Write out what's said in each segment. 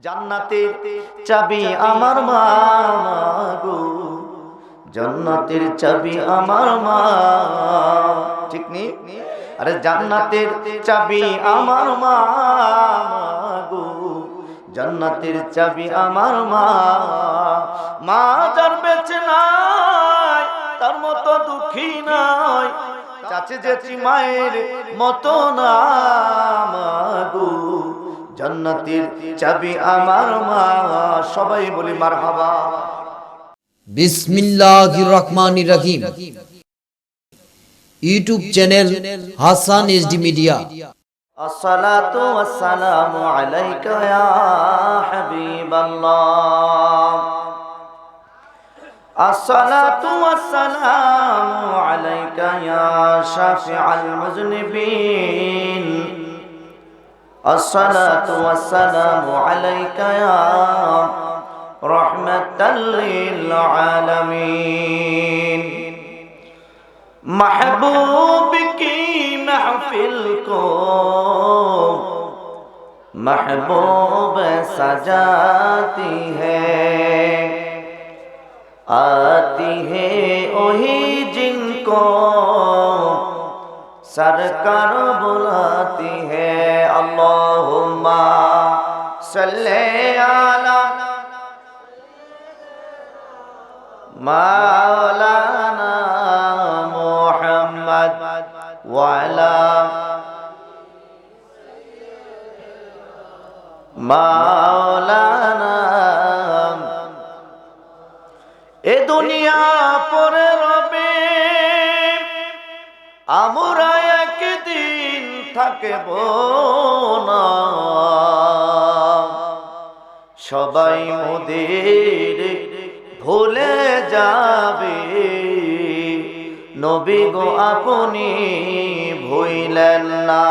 জান্নাতের চাবি আমার মা গো, জান্নাতের চাবি আমার মা। ঠিক নি? আরে জান্নাতের চাবি আমার মা গো, জান্নাতের চাবি আমার মা। মা যার বেঁচে নাই তার মতো দুঃখী নাই, চাচে জেঠি মায়ের মতো না মা গো, জান্নাতের চাবি আমার মা। সবাই বলি মারহাবা। বিসমিল্লাহির রহমানির রহিম। YouTube channel Hasan SD media. আসসালাতু ওয়াসসালামু আলাইকা ইয়া হাবিবাল্লাহ, আসসালাতু ওয়াসসালামু আলাইকা ইয়া শাফিআল মুযনিবিন, আসসালাতু ওয়াসসালামু আলাইকা ইয়া রাহমাতাল লিল আলামিন। महबूब की महफिल को महबूब सजाती है, आती है वही जिनको सरकार बुलाती है। अल्लाहुम्मा सल्ले अला मौलाना वाला मौलाना। ए दुनिया परे रबे আমরা একদিন থাকব না, সবাই মোদের ভুলে যাবে, নবী গো আপনি ভুইলেন না।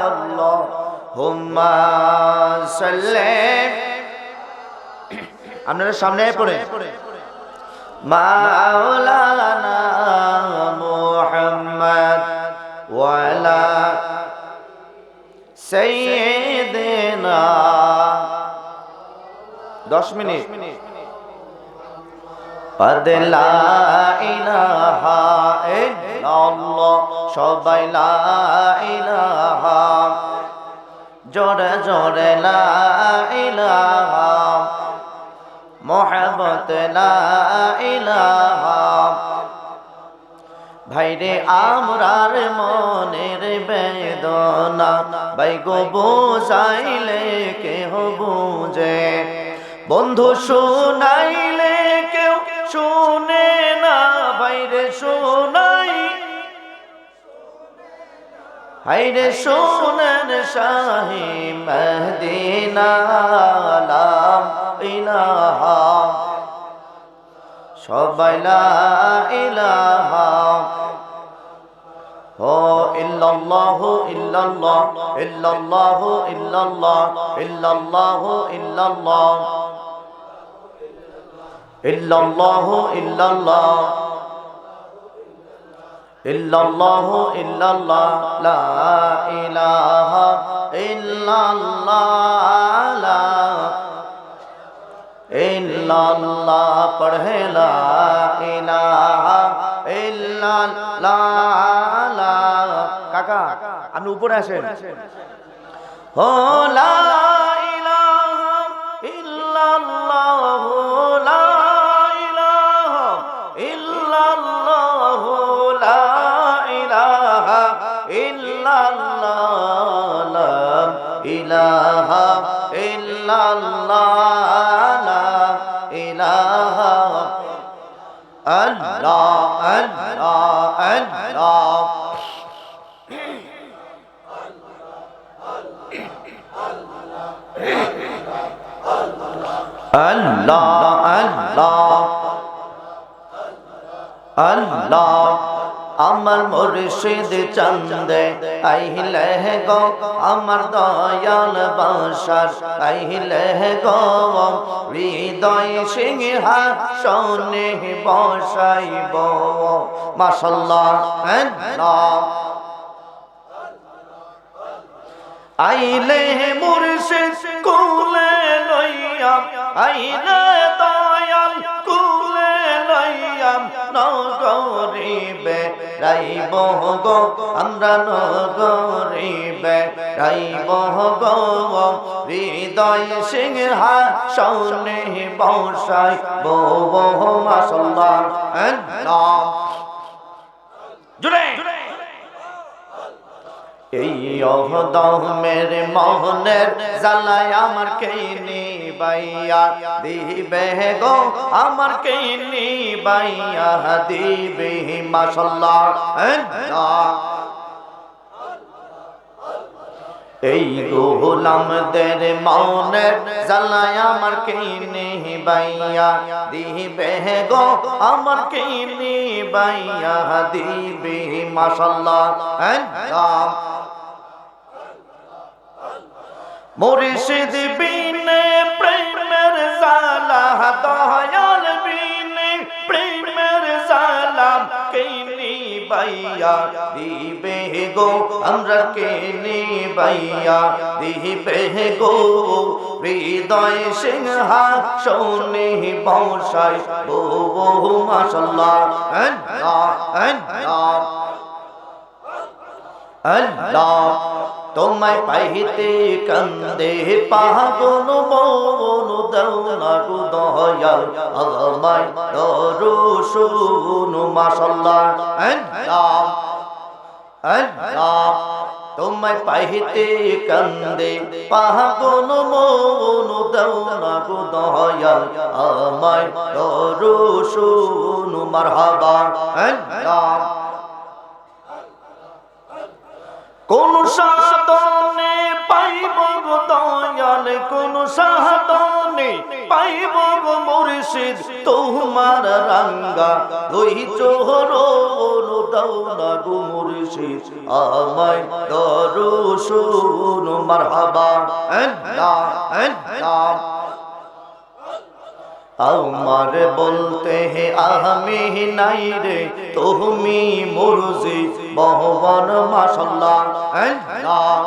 আল্লাহুম্মা সাল্লি, আপনারা সামনে পড়ে মাওলানা মুহাম্মদ ওয়া আলা সাইয়্যিদিনা। 10 মিনিট। লা ইলাহা ইল্লাল্লাহ, সবাই লা ইলাহা, জোরে জোরে লা ইলাহা, মুহাব্বত লা ইলাহা। ভাইরে আমরার মনের বেদনা ভাই গো বুঝাইলে কেহ বুঝে, বন্ধু শুনাইলে কেউ শুনে না, ভাইরে শোনাই হাইরে শোনেন শাহি মদিনা। লা ইলাহা, সবাই লা ইলাহা, ও ইল্লাল্লাহু ইল্লাল্লাহ ইল্লাল্লাহু ইল্লাল্লাহ ইল্লাল্লাহু ইল্লাল্লাহ ইল্লাল্লাহু ইল্লাল্লাহ ইল্লাল্লাহু ইল্লাল্লাহ। লা ইলাহা ইল্লাল্লাহ, লা ইল্লাল্লাহ, পড়ে লা ইলাহা ইল্লাল্লাহ। কাকা আপনি উপরে আসেন। ও লা ইলাহা ইল্লাল্লাহ, লা ইলাহা ইল্লাল্লাহ, লা ইলাহা ইল্লাল্লাহ, লা ইলাহা ইল্লাল্লাহ, লা ইলাহা। আল্লাহ আল্লাহ আল্লাহ, আল্লাহ আল্লাহ আল্লাহ। আমার মুর্শিদ চন্দে আইলে গো, আমার দয়াল বাসার আইলে গো, হৃদয় সিংহাসনে বসাইব। মাশাআল্লাহ আল্লাহ। আইলে মুর্শিদ কোলে আইলে দয়াল কুলে লইয়াম নগরিবে রাইব গো আমরা নগরিবে রাইব গো হৃদয় সিংহাসনে বসাই বহ মাশাআল্লাহ আল্লাহ জুড়ে এই অহদমের মোহনের জ্বালায় আমার কেইনি বাইয়া দিবে গো আমার কেইনি বাইয়া দিবে মাশাআল্লাহ এই গোলামদের মনের জ্বালায় আমার কেইনি বাইয়া দিবে গো আমার কেইনি বাইয়া দিবে মাশাআল্লাহ মুর্শিদ বিনে প্রেমের জ্বালা দয়াল বিনে প্রেমের জ্বালা কেইনি বাইয়া দিবে গো আমরা কেইনি বাইয়া দিবে গো হৃদয় সিংহাসনে বসাই ও মাশাআল্লাহ আল্লাহ আল্লাহ আল্লাহ তোমায় পাইতে কান্দে পাগল মন দাও না গো দয়াল আমায় দরুশুন মাশাআল্লাহ আল্লাহ আল্লাহ তোমায় পাইতে কান্দে পাগল মন দাও না গো দয়াল আমায় দরুশুন মারহাবা আল্লাহ কোন সাধনে পাইব গো দয়াল কোন সাধনে পাইব গো মুর্শিদ তোমার রাঙ্গা দুই চোহরন দাও না গো মুর্শিদ আমায় দরুশুন মারহাবা আল্লাহ আল্লাহ আমার বলতে হে আমি নাই রে তুমি মুর্শিদ ভগবান মাশাআল্লাহ আল্লাহ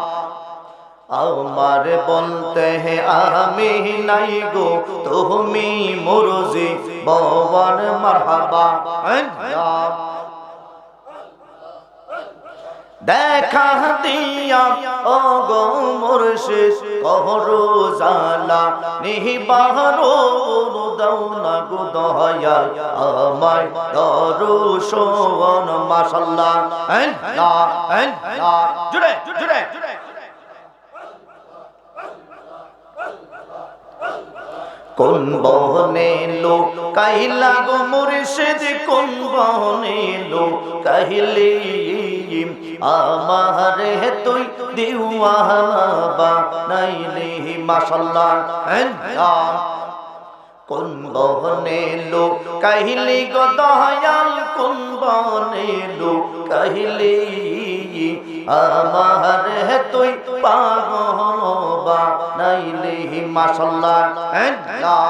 আমার বলতে হে আমি নাই গো তুমি মুর্শিদ ভগবান মারহাবা আল্লাহ দেখা দিয়া ও গো মুর্শিদ কহরো জালা নিবারো দাও না গো দয়াল আমায় দরুশুন মাশাআল্লাহ আল্লাহ আল্লাহ জুড়ে জুড়ে কোন বহনে লো কাহিলা গো মুর্শিদ কোন বহনে লো কাহিলি আমার হে তুই দিওয়ানা বানাইলি মাশাআল্লাহ আল্লাহ কোন বহনে লো কাহিলি গো দয়াল কোন বহনে লো কাহিলি আমার হে তুই পাগল বানাইলি মাশাআল্লাহ আল্লাহ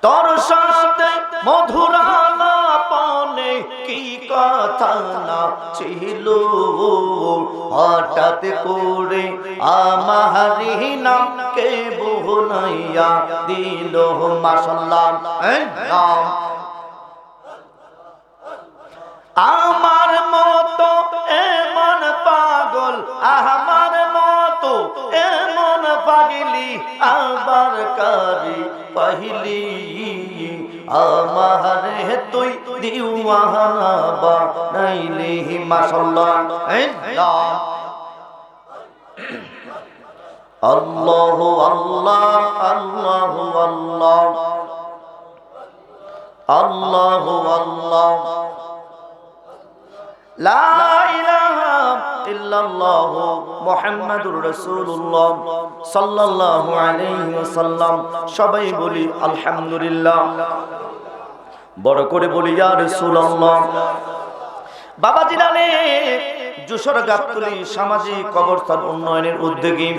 তোর সাথে মধুর আলাপনে কি কথা না ছিল হঠাৎ করে আমার নাম কে বহনাইয়া দিল মাশাআল্লাহ আল্লাহ আমার মতো এমন পাগল আমার মতো এমন পাগলি আবার কারি পাহিলি আমার তুই দিওয়ানা বানাইলি মাশাআল্লাহ আল্লাহ আল্লাহ আল্লাহ আল্লাহ আল্লাহ আল্লাহ লা ইলাহা ইল্লাল্লাহ মুহাম্মাদুর রাসূলুল্লাহ সাল্লাল্লাহু আলাইহি ওয়াসাল্লাম। সবাই বলি আলহামদুলিল্লাহ, বড় করে বলি ইয়া রাসূলুল্লাহ। বাবা জিলানে যশোর গাবতলী সামাজিক কবরস্থান উন্নয়নের উদ্যোগী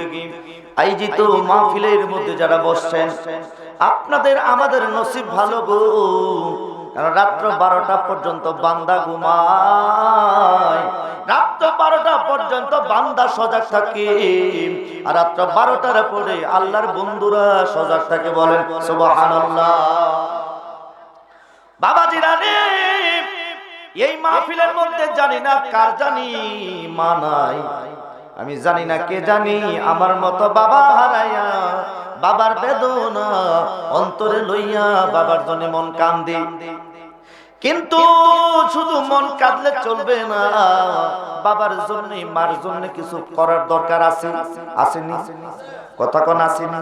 আয়োজিত মাহফিলের মধ্যে যারা বসছেন, আপনাদের আমাদের নসিব ভালো গো, রাত্র 12টা পর্যন্ত বান্দা ঘুমায়। রাত 12টা পর্যন্ত বান্দা সজাগ থাকে, আর রাত 12টার পরে আল্লাহর বন্ধুরা সজাগ থাকে। বলেন সুবহানাল্লাহ। বাবাজিরা রে, এই মাহফিলের মধ্যে জানি না কার জানি মা নাই, আমি জানি না কে জানি আমার মতো বাবা হারাইয়া বাবার বেদনা অন্তরে লইয়া বাবার জন্য মন কান্দে। কিন্তু শুধু মন কাঁদলে চলবে না, বাবার জন্য মার জন্য কিছু করার দরকার আছে। আসেনি কথা কোন আসেনি?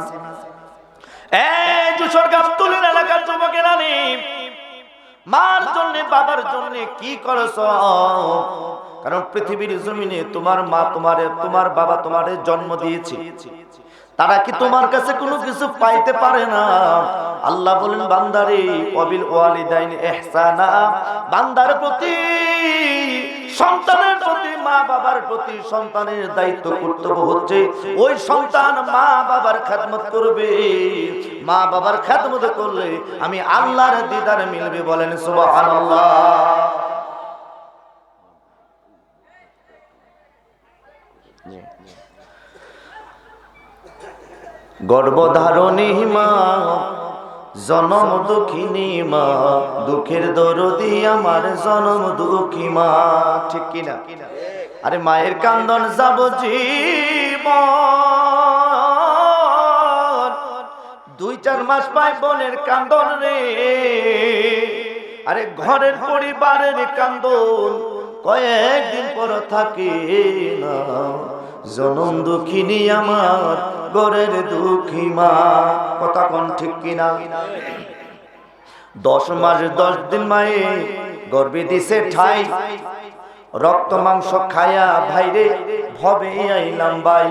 এই যশোর গাবতলী এলাকার যুবকেরা রে, মার জন্য বাবার জন্য কি করেছো? কারণ পৃথিবীর জমিনে তোমার মা তোমার বাবা তোমারে জন্ম দিয়েছে, তারা কি তোমার কাছে কোনো কিছু পাইতে পারে না? আল্লাহ বলেন বান্দারে ওয়াবিল ওয়ালিদাইনি ইহসানা, বান্দার প্রতি সন্তানের প্রতি মা বাবার প্রতি সন্তানের দায়িত্ব কর্তব্য হচ্ছে ওই সন্তান মা বাবার খেদমত করবে। মা বাবার খেদমত করলে আমি আল্লাহর দিদার মিলবে। বলেন সুবহানাল্লাহ। গর্ভধারণী মা, জনম দুঃখিনী মা, দুঃখের দরদি আমার জনম দুঃখী মা। ঠিক কিনা? আরে মায়ের কান্দন যাব জীবন, 2-4 মাস পাই বোনের কান্দন রে। আরে ঘরের পরিবারের কান্দন কয়েকদিন পর থাকে না। জনম দুঃখিনী আমার ঘরের দুঃখী মা। কথা কোন ঠিক কিনা? 10 মাস 10 দিন মায়ে গর্ভে দিছে ঠাই, রক্ত মাংস খায়া ভাইরে ভবে আইলাম বাই।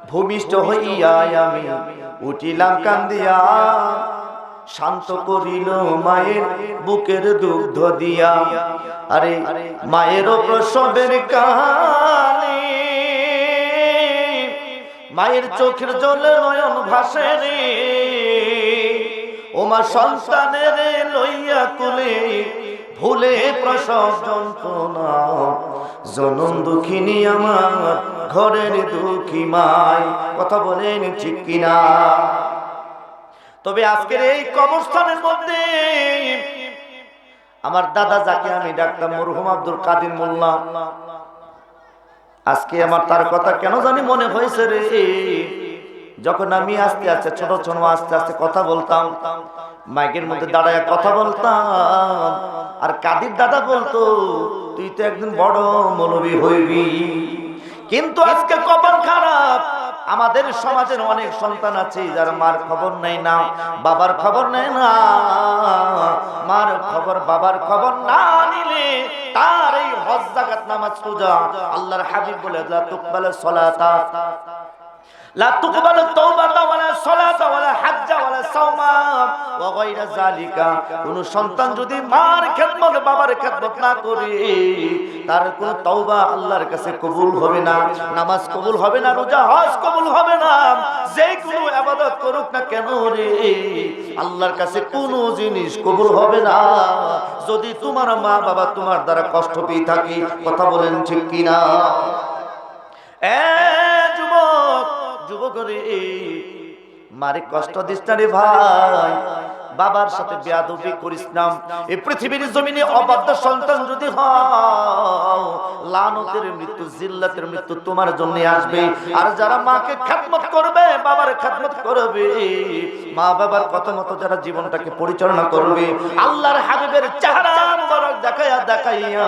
ভূমিষ্ঠ হইয়া আমি উঠিলাম কান্দিয়া, শান্ত করিল মায়ের বুকের দুগ্ধ দিয়া। আরে মায়ের প্রসবের কালে মায়ের চোখের জলে নয়ন ভাসে রে। ও মা সন্তানের লইয়া কুলে ভুলে প্রসব যন্ত্রণা, জনম দুঃখিনী আমার ঘরের দুঃখী মাই। কথা বলেন ঠিক কিনা? তবে আজকের এই কবরস্থানের মধ্যে আমার দাদা, যাকে আমি ডাকতাম মরহুম আব্দুল কাদের মোল্লা, আজকে আমার তার কথা কেন জানি মনে হয়েছে রে। যখন আমি আস্তে আস্তে ছোট ছোট আস্তে আস্তে কথা বলতাম, মাইকের মধ্যে দাঁড়ায় কথা বলতাম, আর কাদির দাদা বলতো তুই তো একদিন বড় মৌলবী হইবি। কিন্তু আজকে কপাল খারাপ, আমাদের সমাজের অনেক সন্তান আছে যারা মার খবর নেয় না, বাবার খবর নেয় না। মার খবর বাবার খবর না নিলে তার এই হজ যাকাত নামাজ রোজা, আল্লাহর হাবিব বলে লা তুকবালু সালাতা, লা তুকবালু তাওবাতা ওয়ালা সালাতা ওয়ালা হাজ্জা ওয়ালা সাওমা ওয়া গায়রা যালিকা। কোন সন্তান যদি মার খেদমত বাবার খেদমত না করে, তার কোন তওবা আল্লাহর কাছে কবুল হবে না, নামাজ কবুল হবে না, রোজা হজ কবুল হবে না। যে কোনো ইবাদত করুক না কেন রে, আল্লাহর কাছে কোনো জিনিস কবুল হবে না যদি তোমার মা বাবা তোমার দ্বারা কষ্ট পেয়ে থাকে। কথা বলেন ঠিক কিনা? যুবক রে, মারে কষ্ট দিস না রে ভাই, বাবার সাথে বেয়াদবি করিস না। এই পৃথিবীর জমিনে অবাধ্য সন্তান যদি হও, লানতের মৃত্যু, জিল্লাতের মৃত্যু তোমার জন্য আসবে। আর যারা মাকে খেদমত করবে, বাবার খেদমত করবে, মা বাবার কথা মতো যারা জীবনটাকে পরিচালনা করবে, আল্লাহর হাবিবের চেহারা মুবারক দেখাইয়া দেখাইয়া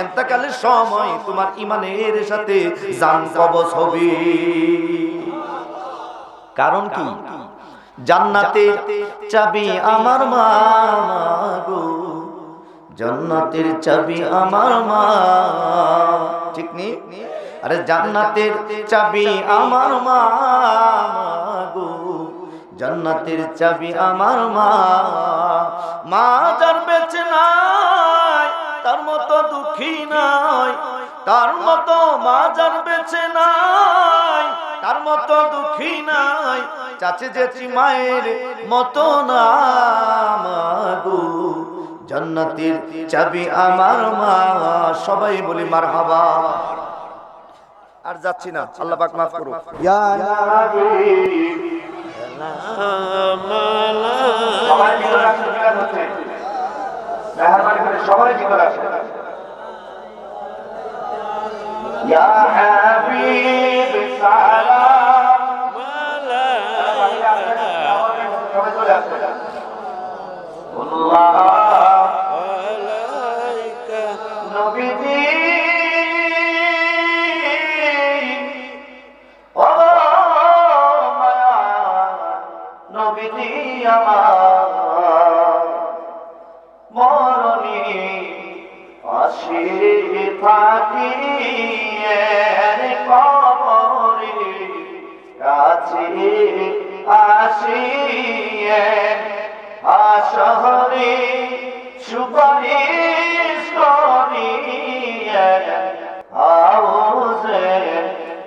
ইন্তেকালের সময় তোমার ঈমানের সাথে জান কবজ হবে। কারণ কি? জান্নাতের চাবি আমার মা গো, জান্নাতের চাবি আমার মা। ঠিক নি? আরে জান্নাতের চাবি আমার মা গো, জান্নাতের চাবি আমার মা। মা যার বেঁচে নাই তার মতো দুঃখী নাই, তার মতো মা যার বেঁচে নাই তার মতো দুঃখী নাই, চাচি জেঠি মায়ের মতো না গো, জান্নাতের চাবি আমার মা। সবাই বলি মারহাবা। আর যাচ্ছি না, আল্লাহ পাক মাফ করুন। ইয়া নবী সবাই ভিতরে আসতে বিরাজ হচ্ছে, মেহরবানি করে সবাই ভিতরে আসে। ইয়া হাবিব সালাম সবাই চলে আসে। আল্লাহ আলাইকা নবীজি ও মায়া নবীজি আমার মরণে আসি থাকি এর কবরে কাছে আসি আসরে সুপারিশ করি আউজে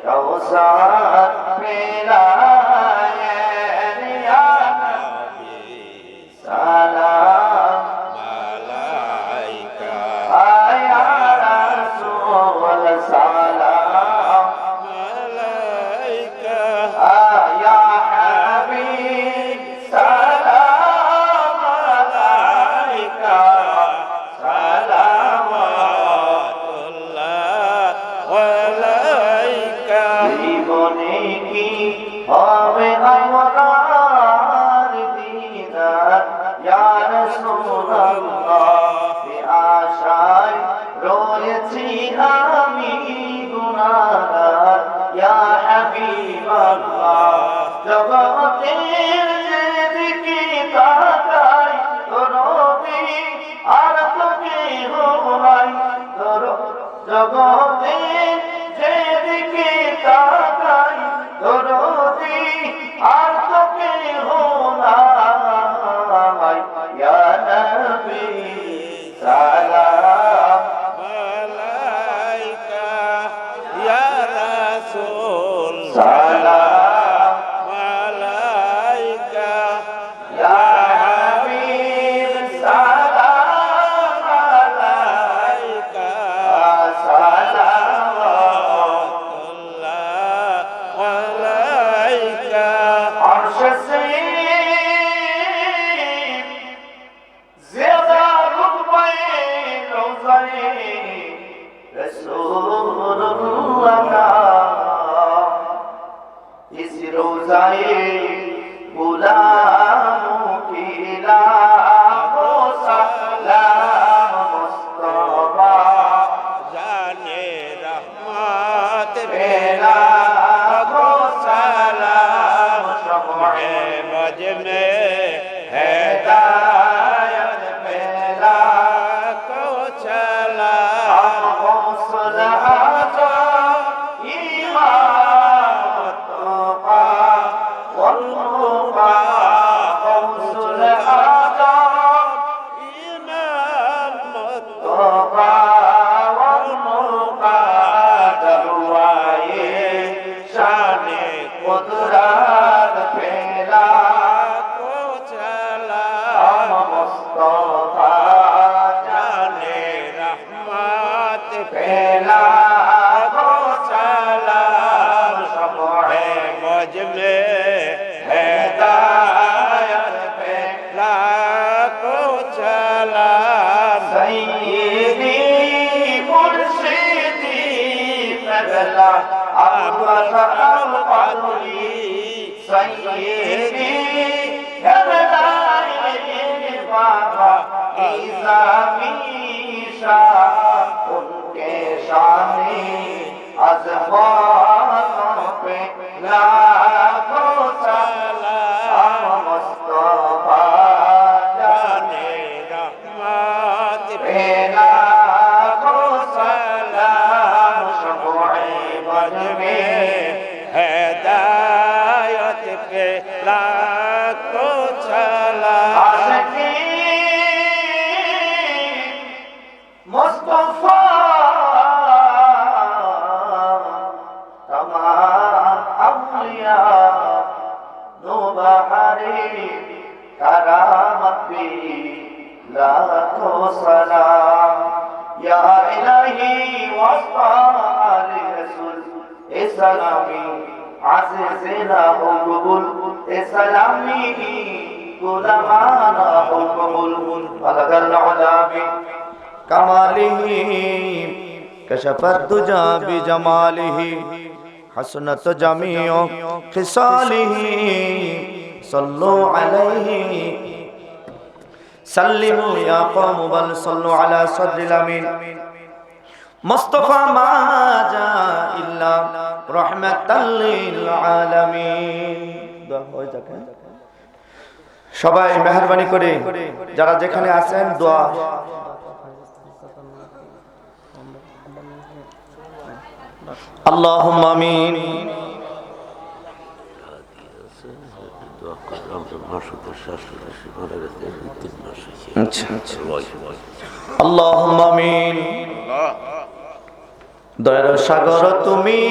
কাউসার মেলায় ইয়া নবী সালাম আলাইকা ইয়া রাসূল সালাম আলাইকা ইয়া হাবিব সালাম আলাইকা সালাওয়াতুল্লাহ আলাইকা। জীবনে কি হবে আমার দিদার ইয়া রাসূলুল্লাহ, এ আশায় রয়েছি আমি গুনাহগার ইয়া হাবিবাল্লাহ। জগতের যেদিকে তাকাই নবী আর তো কেহ নাই, জগতের যেদিকে তাকাই নবী আর তো কেহ নাই ইয়া নবী সালাম আলাইকা ইয়া রাসূল সালাম আলাইকা ইয়া হাবিব সালাম আলাইকা সালাওয়াতুল্লাহ আলাইকা। আরশ সে ज़्यादा रुतबे रोज़े रसूलुल्लाह का, इस रोज़ाए गुलामों की लाखों सलाम मुस्तफा जाने रहमत पे लाखों सलाम शम्मे मज में हिदायत पे लाखों सलाम गौसल आज़म इमाम मुस्तफा वल्मुका गौसल आज़म इमाम मुस्तफा वल्मुका दरवाए शाने कुदरत पे लाखों सलाम मुस्तफा जाने रहमत पे लाखों सलाम शम्मे मज में हिदायत पे लाखों सलाम। सय्यदी मुर्शिदी पगला अबुल क़दरी सय्यदी बाबा इज़ामी शाह उनके शाने अज़मानों पे लाखों सलाम मुस्तफा जाने रहमत पे लाखों सलाम शम्मे मज में हिदायत पे लाखों सलाम। मुस्तफा तमाम अम्बिया नो बहारे करामत भी লাখো সালাম ইয়া ইলাহি ওয়াসআলি রাসূল এ সালামি আজিজিনা হুবুল এ সালামি গুলামানা হুবুল আলাকাল আলাবি কামালিহি কশফত দুজা বিজামালিহি হাসনাত জামিউ খিসালিহি সাল্লু আলাইহি সাল্লিমু ইয়া কওম বাল সাল্লু আলা সাদরিল আমিন মুস্তাফা মা জা ইল্লা রাহমাতাল লিল আলামিন। দোয়া হয়ে যাবে। সবাই মেহেরবানি করে যারা যেখানে আছেন দোয়া আল্লাহুম্মা আমিন। আল্লাহুম্মা আমিন। দয়ার সাগর তুমি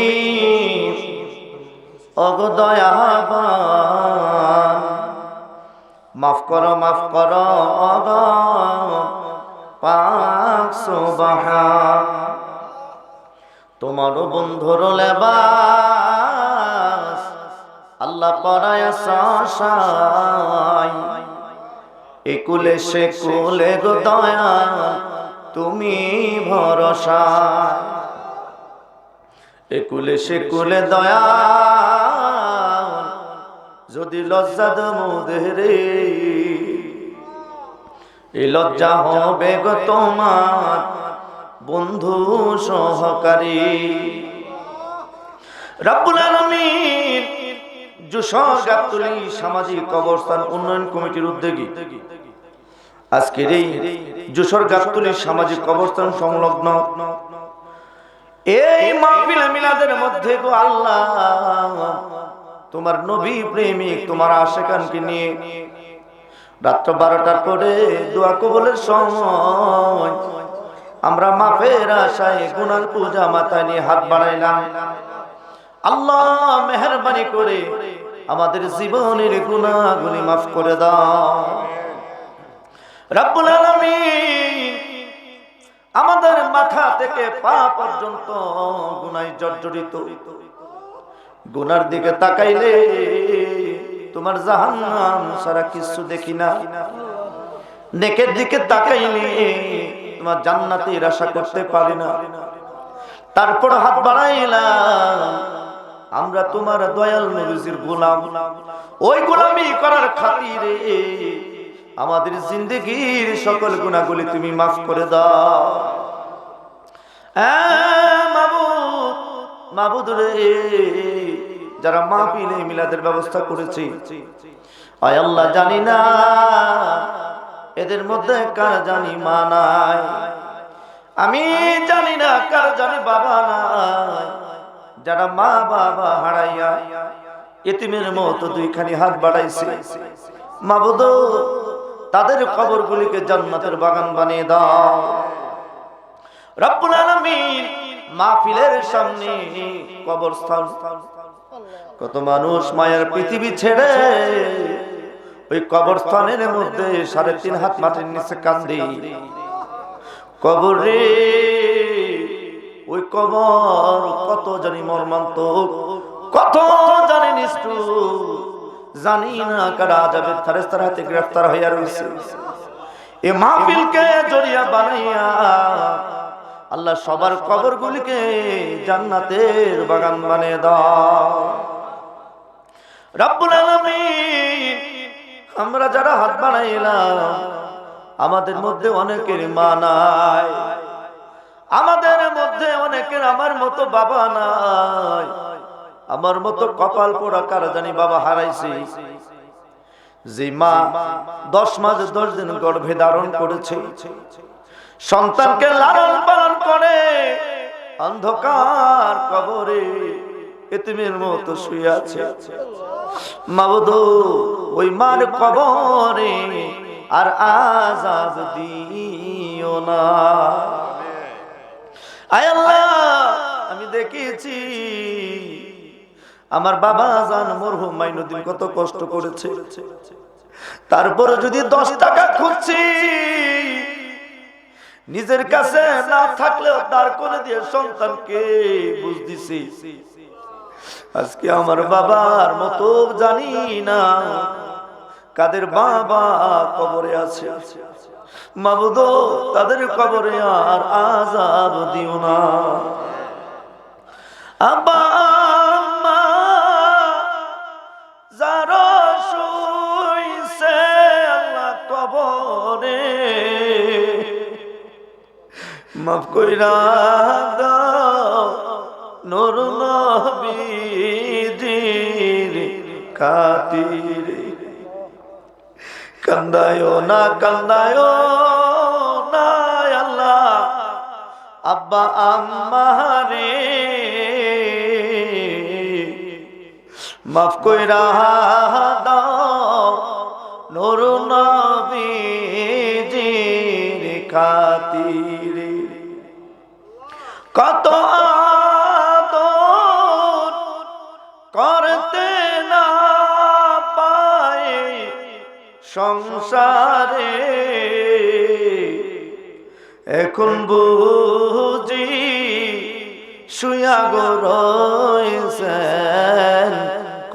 ওগো দয়াবান, মাফ করো ওগো পাক সুবহান। তোমার বন্ধুর লেবাস আল্লাহ পরায়া সাশাই, একুলে সে কুলে গো দয়া তুমি ভরসা। একুলে সে কুলে দয়া যদি লজ্জা দমুদেরে, এই লজ্জা হবে গো তোমার বন্ধু সহকারী। রব্বুল আলামিন যশোর গাবতলী সামাজিক কবরস্থান উন্নয়ন কমিটির উদ্যোগী আজকের এই যশোর গাবতলী সামাজিক কবরস্থান সংলগ্ন এই মাহফিল মিলাদের মধ্যে গো আল্লাহ তোমার নবী প্রেমিক তোমার আশিকানকে নিয়ে রাত 12টার পরে দোয়া কবুলের সময় আমরা মাফের আশায় গুনার পূজা মাথায় নিয়ে হাত বাড়াইলাম। আল্লাহ মেহেরবানি করে আমাদের জীবনের গুনাহগুলি মাফ করে দাও রব্বুল আলামিন। আমাদের মাথা থেকে পা পর্যন্ত গুনায় জর্জরিত, গুনার দিকে তাকাইলে তোমার জাহান্নাম সারা কিছু দেখি না, নেকের দিকে তাকাইলে তোমার জান্নাতের আশা করতে পারি না। তারপর হাত বাড়াইলাম আমরা তোমার দয়াল নবীর গোলাম, ওই গোলামি করার খাতিরে আমাদের জিন্দেগীর সকল গুনাহগুলি তুমি মাফ করে দাও। মাবুদ মাবুদ রে, যারা মাহফিলে মিলাদের ব্যবস্থা করেছে আয় আল্লাহ জানি না এদের মধ্যে কার জানি মা নাই, আমি জানি না কার জানি বাবা নাই। যারা মা বাবা হারাইয়া এতিমের মতো দুইখানি হাত বাড়াইছে মাবুদ তাদের কবরগুলিকে জান্নাতের বাগান বানিয়ে দাও রব্বুল আলামিন। মাহফিলের সামনে কবরস্থান, কত মানুষ মায়ের পৃথিবী ছেড়ে ওই কবরস্থানের মধ্যে 3.5 হাত মাটির নিচে কান্দে। কবরে ওই কবর কত জানি মর্মান্তক, কত জানি নিষ্ঠুর, জানি না কারা আযাবের ফেরেশতার হাতে গ্রেফতার হইয়া রইছে। এ মাহফিলকে জড়িয়া বানাইয়া আল্লাহ সবার কবরগুলিকে জান্নাতের বাগান বানিয়ে দাও রব্বুল আলামিন। আমরা যারা হাত বানাইলাম আমাদের মধ্যে অনেকের মা নাই, আমাদের মধ্যে অনেকের আমার মতো বাবা নাই, আমার মতো কপাল পোড়া কার জানি বাবা হারাইছে। যে মা 10 মাস 10 দিন গর্ভে ধারণ করেছে, সন্তানকে লালন পালন করে অন্ধকার কবরে এতিমের মতো শুয়ে আছে। মাবুদ ওই মার কবরে আর আযাব দিও না। আয় আল্লাহ আমি দেখেছি আমার বাবা জান মরহুম মাইনুদ্দিন কত কষ্ট করেছে, তারপরে যদি 10 টাকা খুঁজছি, নিজের কাছে না থাকলেও দাঁড় করে দিয়ে সন্তানকে বুঝ দিছি। আজকে আমার বাবার মতো জানি না কাদের বাবা কবরে আছে। মাবুদ, তাদের কবরে আর আযাব দিও না। আব্বা আম্মা যারা শুইছে আল্লাহ কবরে, মাফ কইরা দাও নূর নবীজির খাতিরে। কান্দায়ো না আল্লাহ আব্বা আম্মা রে, মাফ কইরা দাও নূর নবীজির খাতিরে। কত আদর করতে না পায় সংসারে, এখন বুঝি শুয়া গো রয়েছেন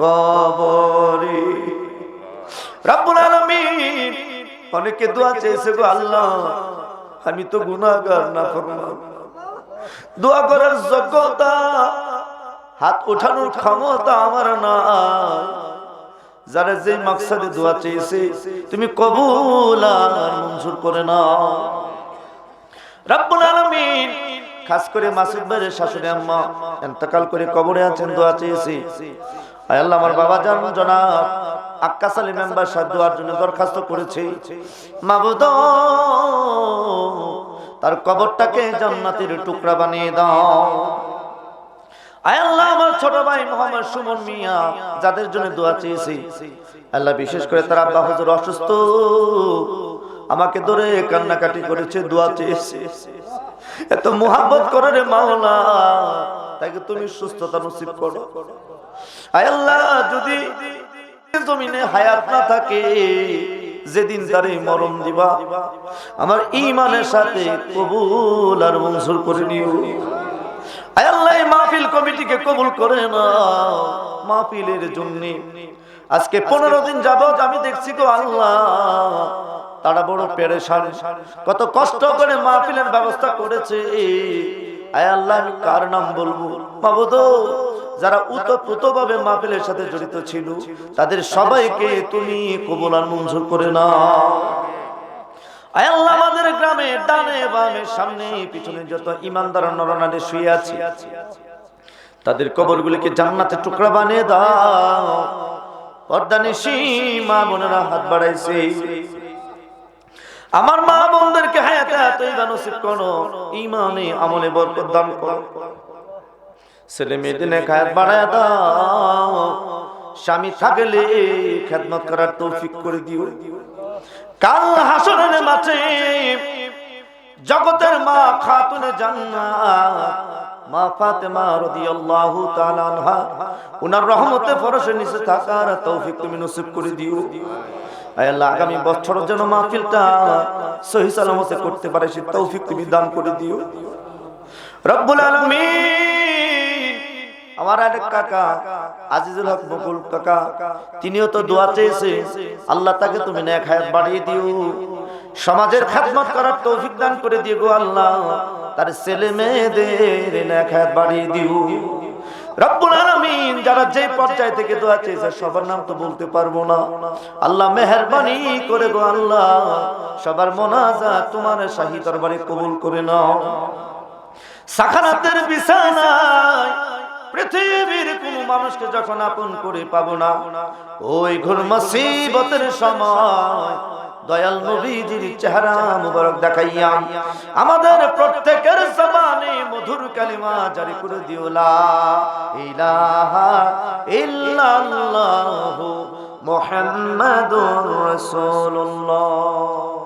কবরে। রব্বুল আলামিন অনেকে দোয়া চেয়েছে গো আল্লাহ, আমি তো গুনাহগার নাফরমান, দোয়া করার যোগ্যতা হাত ওঠানোর ক্ষমতা আমার নাই। যারা যে মাকসাদে দোয়া চেয়েছে তুমি কবুল আর মঞ্জুর করে নাও রব্বুল আলামিন। খাস করে মাসুদ ভাইয়ের শাশুড়ি আম্মা ইন্তেকাল করে কবরে আছেন, দোয়া চেয়েছি। আয় আল্লাহ, আমার বাবা জান জনাব আক্কাস আলী মেম্বার সাহেব দোয়ার জন্য দরখাস্ত করেছে। মাবুদ, তার কবরটাকে জান্নাতের টুকরা বানিয়ে দাও। আয় আল্লাহ, আমার ছোট ভাই মোহাম্মদ সুমন মিয়া যাদের জন্য দোয়া চেয়েছি, আল্লাহ বিশেষ করে তার আব্বা হুজুর অসুস্থ, আমাকে ধরে কান্নাকাটি করেছে, দোয়া চেয়েছে। এত মুহাব্বত করে রে মাওলা, তাকে তুমি সুস্থতা নসিব করো। আয় আল্লাহ, যদি জমিনে হায়াত না থাকে, যেদিন তারে মরণ দিবা, আমার ঈমানের সাথে কবুল আর মঞ্জুর করে নিও। আয় আল্লাহ, এই মাহফিল কমিটিকে কবুল করে নাও। মাহফিলের জন্য আজকে 15 দিন যাবত আমি দেখছি গো আল্লাহ, তারা বড় পেরেশান, কত কষ্ট করে মাহফিলের ব্যবস্থা করেছে। আয় আল্লাহ, আমি কার নাম বলবো? মাবুদ, যারা উতপ্রোতভাবে মাহফিলের সাথে জড়িত ছিল তাদের সবাইকে তুমি কবুল আর মঞ্জুর করে নাও। আয় আল্লাহ, আমাদের গ্রামে ডানে বামে সামনে পিছনে যত ইমানদার নরনারী শুয়ে আছে, তাদের কবরগুলিকে জান্নাতের টুকরা বানিয়ে দাও। পর্দানিশী মা বোনেরা হাত বাড়াইছে, আমার মা বোনদেরকে হায়াতে তয়্যিবা নসিব করো, ঈমানে আমলে বরকত দান করো, ছেলে মেয়েদের নেক হায়াত বাড়ায় দাও, স্বামী থাকলে খেদমত করার তৌফিক করে দিও। কাল হাসরের মাঠে জগতের মা খাতুনে জান্নাত মা ফাতেমা রাদিয়াল্লাহু তাআলা আনহা, উনার রহমতে ফরশের নিচে থাকার তৌফিক তুমি নসিব করে দিও। আয় আল্লাহ, আগামী বছর যেন মাহফিলটা সহি সালামতে করতে পারে সে তৌফিক তুমি দান করে দিও রব্বুল আলামিন। আমার আরেক কাকা আজিজুল হক বকুল কাকা, তিনিও তো দোয়া চেয়েছে, আল্লাহ তাকে তুমি নেক হায়াত বাড়িয়ে দিও, সমাজের খেদমত করার তৌফিক দান করে দিও গো আল্লাহ, তার ছেলে মেয়েদের নেক হায়াত বাড়িয়ে দিও রব্বুল আলামিন। যারা যে পর্যায় থেকে দোয়া চেয়েছে সবার নাম তো বলতে পারবো না, আল্লাহ মেহেরবানি করে গো আল্লাহ সবার মোনাজাত তোমার শাহী দরবারে কবুল করে নাও। সাখারাতের বিছানায় পৃথিবীর কোন মানুষকে যখন আপন করে পাবো না, ওই ঘোর মুসিবতের সময় দয়াল নবীজির চেহারা মুবারক দেখাইয়া আমাদের প্রত্যেকের জবানে মধুর কালিমা জারি করে দিও, লা ইলাহা ইল্লাল্লাহু মুহাম্মাদুর রাসূলুল্লাহ।